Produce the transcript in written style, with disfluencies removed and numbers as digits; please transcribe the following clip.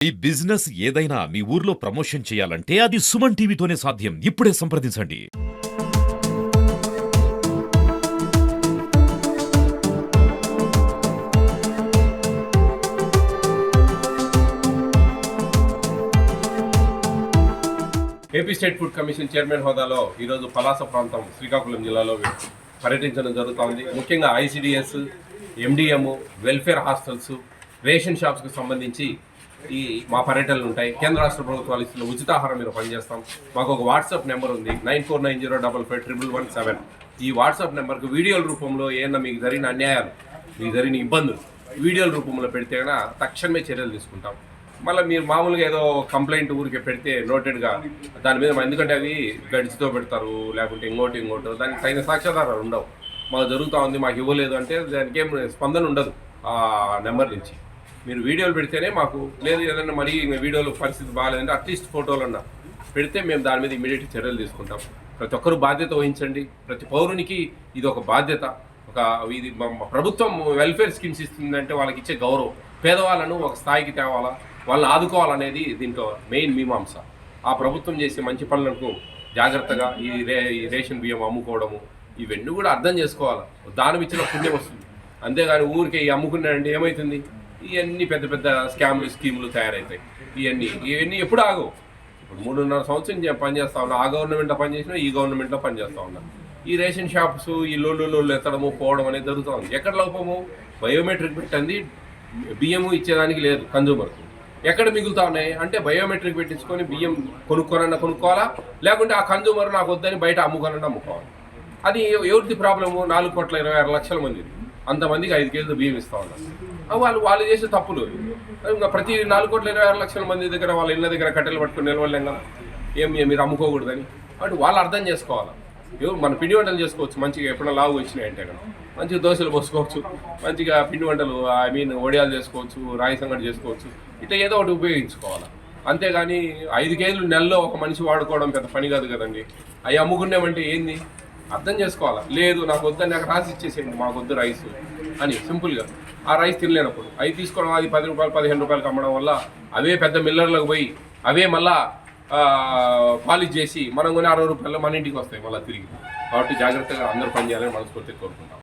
ఈ బిజినెస్ ఏదైనా మీ ఊర్లో ప్రమోషన్ చేయాలంటే అది సుమన్ టీవీతోనే సాధ్యం. ఇప్పుడే సంప్రదించండి. AP state food commission chairman హోదాలో ఈరోజు పలాస ప్రాంతం శ్రీకాకుళం జిల్లాలో పర్యటించడం జరుగుతోంది. ముఖ్యంగా ICDS, MDM, welfare hostels, ration షాప్స్కి సంబంధించి ఈ మా పర్యటనలు ఉంటాయి. కేంద్ర రాష్ట్ర ప్రభుత్వాలు ఇస్తున్న ఉచితాహారం మీద పనిచేస్తాం. మాకు ఒక వాట్సాప్ నెంబర్ ఉంది 9490555117. ఈ వాట్సాప్ నెంబర్కి వీడియోల రూపంలో ఏమన్నా మీకు జరిగిన అన్యాయాలు, మీకు జరిగిన ఇబ్బందులు వీడియోల రూపంలో పెడితే కన్నా తక్షణమే చర్యలు తీసుకుంటాం. మళ్ళీ మీరు మామూలుగా ఏదో కంప్లైంట్ ఊరికే పెడితే నోటెడ్గా దాని మీద ఎందుకంటే అవి గడిచితో పెడతారు, లేకుంటే ఇంకోటి దానికి తగిన సాక్ష్యాధారాలు ఉండవు. మాకు జరుగుతూ ఉంది, మాకు ఇవ్వలేదు అంటే దానికి ఏం స్పందన ఉండదు ఆ నెంబర్ నుంచి. మీరు వీడియోలు పెడితేనే మాకు, లేదు ఏదన్నా మరీ వీడియోలో పరిస్థితి బాగాలేదంటే అట్లీస్ట్ ఫోటోలన్నా పెడితే మేము దాని మీద ఇమీడియట్ చర్యలు తీసుకుంటాం. ప్రతి ఒక్కరు బాధ్యత వహించండి. ప్రతి పౌరునికి ఇది ఒక బాధ్యత. ఇది ప్రభుత్వం వెల్ఫేర్ స్కీమ్స్ ఇస్తుందంటే వాళ్ళకి ఇచ్చే గౌరవం, పేదవాళ్ళను ఒక స్థాయికి తేవాలా, వాళ్ళని ఆదుకోవాలనేది దీంట్లో మెయిన్ మీమాంస. ఆ ప్రభుత్వం చేసే మంచి పనులకు జాగ్రత్తగా ఈ రేషన్ బియ్యం అమ్ముకోవడము ఇవన్నీ కూడా అర్థం చేసుకోవాలి. దానం ఇచ్చిన పుణ్యం వస్తుంది. అంతేగాని ఊరికే అమ్ముకున్నాడంటే ఏమవుతుంది, ఇవన్నీ పెద్ద పెద్ద స్కీములు తయారవుతాయి. ఇవన్నీ ఎప్పుడు ఆగవు. ఇప్పుడు 3.5 సంవత్సరం పనిచేస్తా ఉన్నా, ఆ గవర్నమెంట్లో పనిచేసినా ఈ గవర్నమెంట్లో పనిచేస్తూ ఉన్నా. ఈ రేషన్ షాప్స్ ఈ లోళ్ళు ఎత్తడము పోవడం అనేది జరుగుతూ ఉంది. ఎక్కడ లోపము, బయోమెట్రిక్ పెట్టండి బియ్యము ఇచ్చేదానికి లేదు కన్జ్యూమర్కు. ఎక్కడ మిగులుతా ఉన్నాయి అంటే బయోమెట్రిక్ పెట్టించుకొని బియ్యం కొనుక్కోవాలా, లేకుంటే ఆ కన్జ్యూమర్ నాకు వద్దని బయట అమ్ముకోవాలి. అది ఎవరిది ప్రాబ్లము? 4,26,00,000 మంది, అంతమందికి 5 కేజీలు బియ్యం ఇస్తూ ఉన్నారు. వాళ్ళు చేసే తప్పులు. ఇంకా ప్రతి 4,26,00,000 మంది దగ్గర వాళ్ళ ఇళ్ళ దగ్గర కట్టెలు పట్టుకుని నిలవలేం కదా, మీరు అమ్ముకోకూడదని. అంటే వాళ్ళు అర్థం చేసుకోవాలి. మన పిండి వంటలు చేసుకోవచ్చు మంచిగా, ఎప్పుడైనా లావు వచ్చినాయంటే కదా మంచిగా దోశలు పోసుకోవచ్చు, మంచిగా పిండి వంటలు వడియాలు చేసుకోవచ్చు, రాగి సంగటి చేసుకోవచ్చు. ఇట్లా ఏదో ఒకటి ఉపయోగించుకోవాలి. అంతేగాని 5 కేజీలు నెలలో ఒక మనిషి వాడుకోవడం పెద్ద పని కాదు కదండి. అవి అమ్ముకున్నామంటే ఏంది అర్థం చేసుకోవాలి. లేదు నాకు వద్దని నాకు రాసి ఇచ్చేసేయండి, మాకు వద్దు రైస్ అని సింపుల్గా. ఆ రైస్ తినలేనప్పుడు అవి తీసుకోవడం, అది 10 రూపాయలు 15 రూపాయలకి అమ్మడం వల్ల అవే పెద్ద మిల్లర్లకు పోయి అవే మళ్ళా పాలిష్ చేసి మనం కొని 60 రూపాయలు మన ఇంటికి వస్తాయి మళ్ళీ తిరిగి. కాబట్టి జాగ్రత్తగా అందరూ పనిచేయాలని మనస్ఫూర్తిగా కోరుకుంటాం.